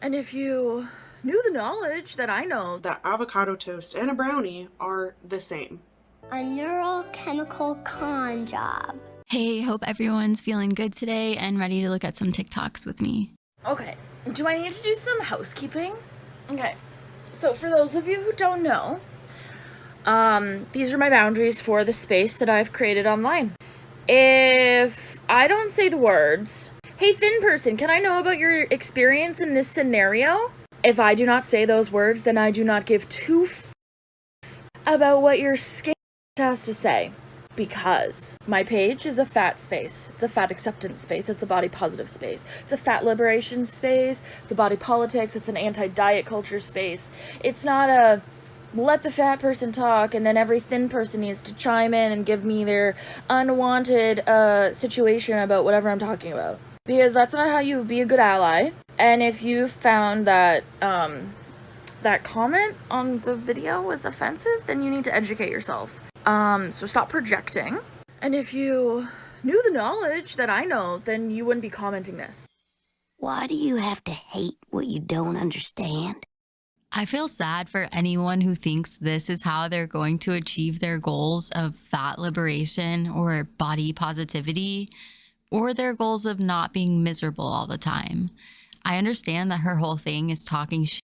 And if you knew the knowledge that I know, that avocado toast and a brownie are the same. A neurochemical con job. Hey, hope everyone's feeling good today and ready to look at some TikToks with me. Okay, do I need to do some housekeeping? Okay, so for those of you who don't know, these are my boundaries for the space that I've created online. If I don't say the words, hey thin person, can I know about your experience in this scenario? If I do not say those words, then I do not give two f***s about what your skin has to say. Because my page is a fat space. It's a fat acceptance space. It's a body positive space. It's a fat liberation space. It's a body politics. It's an anti-diet culture space. It's not a let the fat person talk and then every thin person needs to chime in and give me their unwanted situation about whatever I'm talking about. Because that's not how you be a good ally. And if you found that that comment on the video was offensive, then you need to educate yourself. So stop projecting. And if you knew the knowledge that I know, then you wouldn't be commenting this. Why do you have to hate what you don't understand? I feel sad for anyone who thinks this is how they're going to achieve their goals of fat liberation or body positivity, or their goals of not being miserable all the time. I understand that her whole thing is talking shit,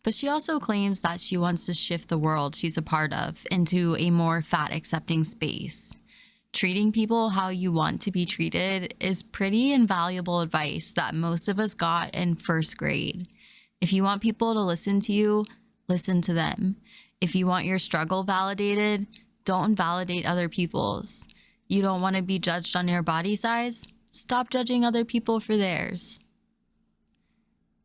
but she also claims that she wants to shift the world she's a part of into a more fat accepting space. Treating people how you want to be treated is pretty invaluable advice that most of us got in first grade. If you want people to listen to you, listen to them. If you want your struggle validated, don't validate other people's. You don't want to be judged on your body size? Stop judging other people for theirs.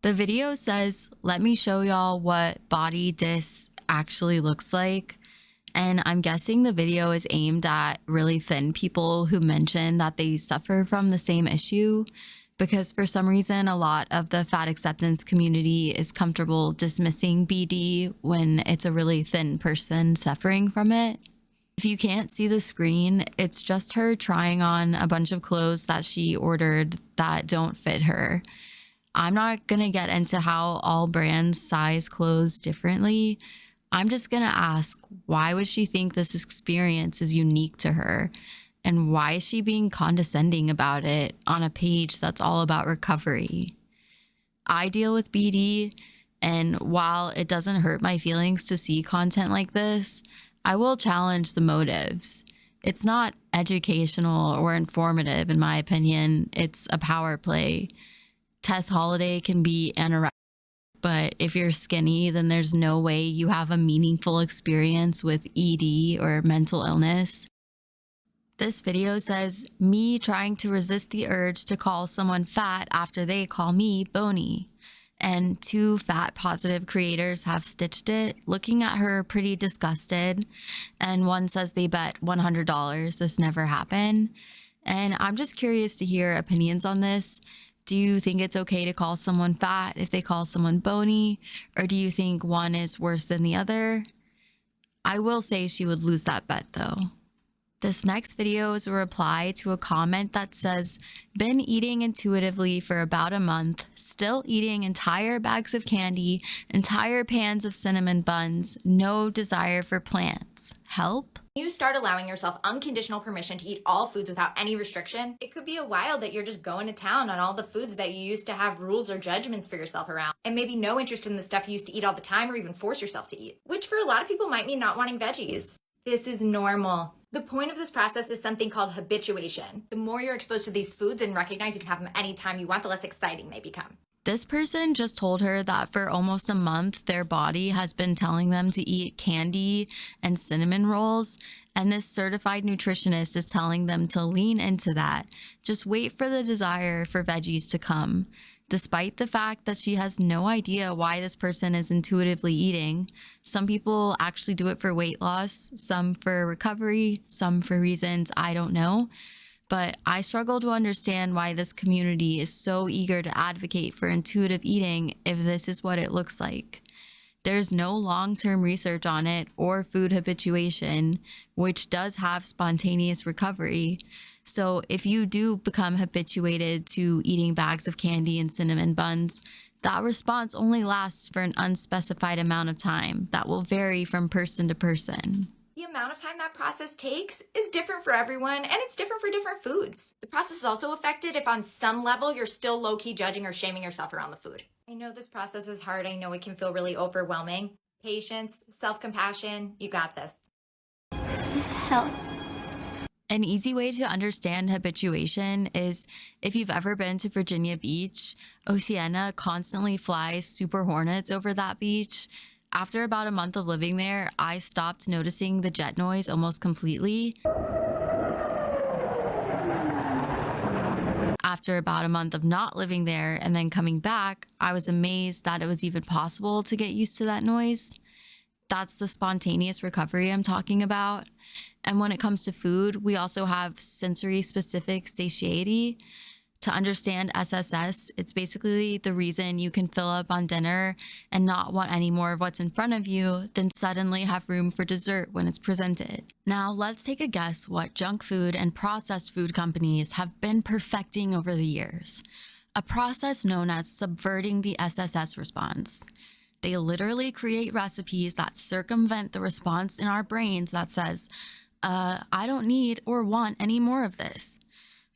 The video says, let me show y'all what body dys actually looks like. And I'm guessing the video is aimed at really thin people who mention that they suffer from the same issue, because for some reason, a lot of the fat acceptance community is comfortable dismissing BD when it's a really thin person suffering from it. If you can't see the screen, it's just her trying on a bunch of clothes that she ordered that don't fit her. I'm not going to get into how all brands size clothes differently. I'm just going to ask, why would she think this experience is unique to her? And why is she being condescending about it on a page that's all about recovery? I deal with BD, and while it doesn't hurt my feelings to see content like this, I will challenge the motives. It's not educational or informative, in my opinion. It's a power play. Tess Holiday can be anorexic, but if you're skinny, then there's no way you have a meaningful experience with ED or mental illness. This video says, me trying to resist the urge to call someone fat after they call me bony. And two fat positive creators have stitched it, looking at her pretty disgusted. And one says they bet $100 this never happened. And I'm just curious to hear opinions on this. Do you think it's okay to call someone fat if they call someone bony? Or do you think one is worse than the other? I will say she would lose that bet though. This next video is a reply to a comment that says, been eating intuitively for about a month, still eating entire bags of candy, entire pans of cinnamon buns, no desire for plants. Help? You start allowing yourself unconditional permission to eat all foods without any restriction, it could be a while that you're just going to town on all the foods that you used to have rules or judgments for yourself around, and maybe no interest in the stuff you used to eat all the time or even force yourself to eat, which for a lot of people might mean not wanting veggies. This is normal. The point of this process is something called habituation. The more you're exposed to these foods and recognize you can have them anytime you want, the less exciting they become. This person just told her that for almost a month, their body has been telling them to eat candy and cinnamon rolls, and this certified nutritionist is telling them to lean into that. Just wait for the desire for veggies to come. Despite the fact that she has no idea why this person is intuitively eating, some people actually do it for weight loss, some for recovery, some for reasons I don't know. But I struggle to understand why this community is so eager to advocate for intuitive eating if this is what it looks like. There's no long-term research on it or food habituation, which does have spontaneous recovery. So if you do become habituated to eating bags of candy and cinnamon buns, That response only lasts for an unspecified amount of time that will vary from person to person. The amount of time that process takes is different for everyone, and it's different for different foods. The process is also affected if on some level you're still low-key judging or shaming yourself around the food. I know this process is hard. I know it can feel really overwhelming. Patience, self-compassion, you got this. Is this hell? An easy way to understand habituation is if you've ever been to Virginia Beach, Oceana constantly flies super hornets over that beach. After about a month of living there, I stopped noticing the jet noise almost completely. After about a month of not living there and then coming back, I was amazed that it was even possible to get used to that noise. That's the spontaneous recovery I'm talking about. And when it comes to food, we also have sensory-specific satiety. To understand SSS, it's basically the reason you can fill up on dinner and not want any more of what's in front of you, then suddenly have room for dessert when it's presented. Now, let's take a guess what junk food and processed food companies have been perfecting over the years. A process known as subverting the SSS response. They literally create recipes that circumvent the response in our brains that says, I don't need or want any more of this.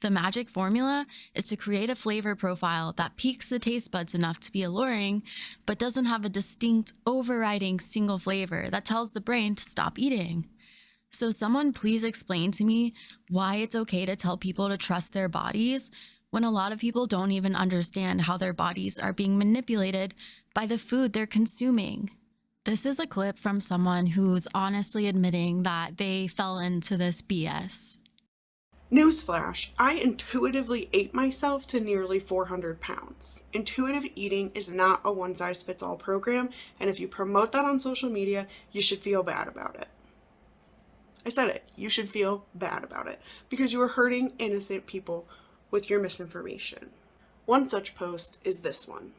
The magic formula is to create a flavor profile that piques the taste buds enough to be alluring, but doesn't have a distinct, overriding single flavor that tells the brain to stop eating. So someone please explain to me why it's okay to tell people to trust their bodies when a lot of people don't even understand how their bodies are being manipulated by the food they're consuming. This is a clip from someone who's honestly admitting that they fell into this BS. Newsflash, I intuitively ate myself to nearly 400 pounds. Intuitive eating is not a one-size-fits-all program, and if you promote that on social media, you should feel bad about it. I said it, you should feel bad about it, because you are hurting innocent people with your misinformation. One such post is this one,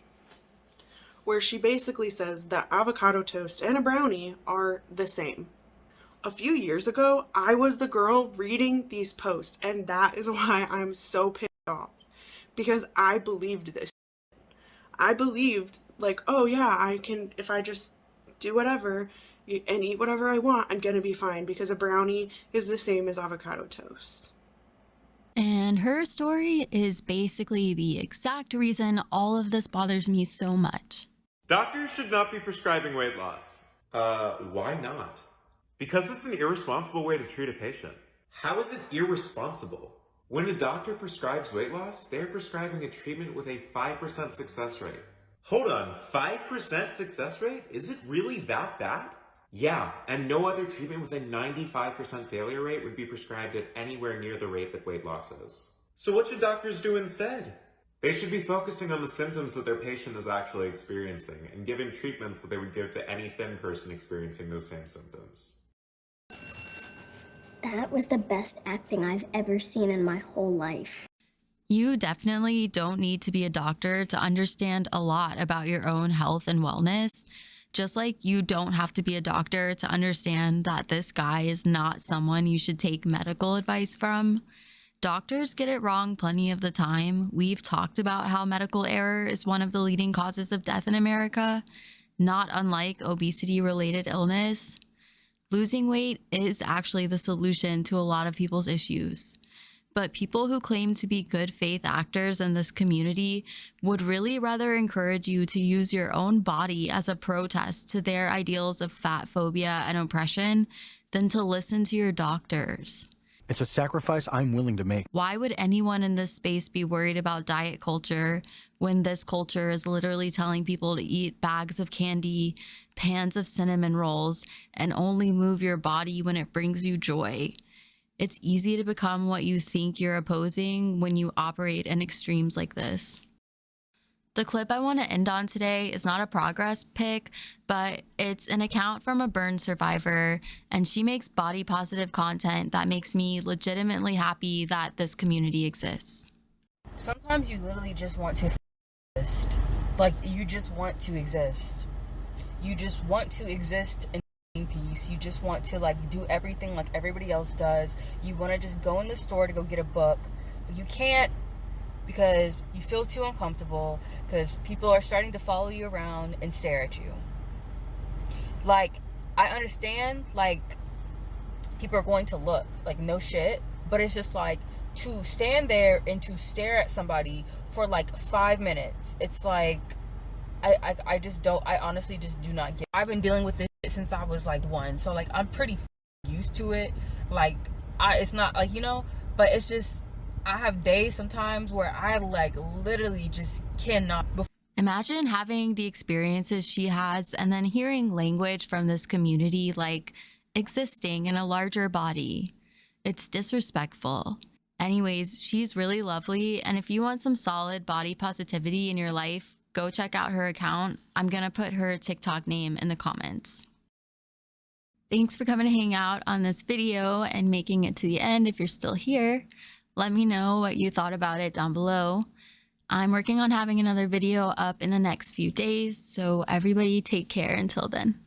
where she basically says that avocado toast and a brownie are the same. A few years ago, I was the girl reading these posts, and that is why I'm so pissed off. Because I believed this. I believed, like, oh yeah, I can, if I just do whatever and eat whatever I want, I'm gonna be fine, because a brownie is the same as avocado toast. And her story is basically the exact reason all of this bothers me so much. Doctors should not be prescribing weight loss. Why not? Because it's an irresponsible way to treat a patient. How is it irresponsible? When a doctor prescribes weight loss, they're prescribing a treatment with a 5% success rate. Hold on, 5% success rate? Is it really that bad? Yeah, and no other treatment with a 95% failure rate would be prescribed at anywhere near the rate that weight loss is. So what should doctors do instead? They should be focusing on the symptoms that their patient is actually experiencing and giving treatments that they would give to any thin person experiencing those same symptoms. That was the best acting I've ever seen in my whole life. You definitely don't need to be a doctor to understand a lot about your own health and wellness. Just like you don't have to be a doctor to understand that this guy is not someone you should take medical advice from. Doctors get it wrong plenty of the time. We've talked about how medical error is one of the leading causes of death in America, not unlike obesity-related illness. Losing weight is actually the solution to a lot of people's issues. But people who claim to be good faith actors in this community would really rather encourage you to use your own body as a protest to their ideals of fat phobia and oppression than to listen to your doctors. It's a sacrifice I'm willing to make. Why would anyone in this space be worried about diet culture when this culture is literally telling people to eat bags of candy, pans of cinnamon rolls, and only move your body when it brings you joy? It's easy to become what you think you're opposing when you operate in extremes like this. The clip I want to end on today is not a progress pic, but it's an account from a burn survivor, and she makes body positive content that makes me legitimately happy that this community exists. Sometimes you literally just want to exist. Like, you just want to exist. You just want to exist in peace. You just want to, like, do everything like everybody else does. You want to just go in the store to go get a book, but you can't because you feel too uncomfortable, because people are starting to follow you around and stare at you. Like, I understand, like, people are going to look, like, no shit, but it's just like, to stand there and to stare at somebody for like 5 minutes, it's like, I just don't, I honestly just do not get it. I've been dealing with this shit since I was like 1, so like I'm pretty used to it. Like, it's not like, you know, but it's just, I have days sometimes where I like literally just cannot. Imagine having the experiences she has and then hearing language from this community like existing in a larger body. It's disrespectful. Anyways, she's really lovely, and if you want some solid body positivity in your life, go check out her account. I'm gonna put her TikTok name in the comments. Thanks for coming to hang out on this video and making it to the end if you're still here. Let me know what you thought about it down below. I'm working on having another video up in the next few days, so everybody take care until then.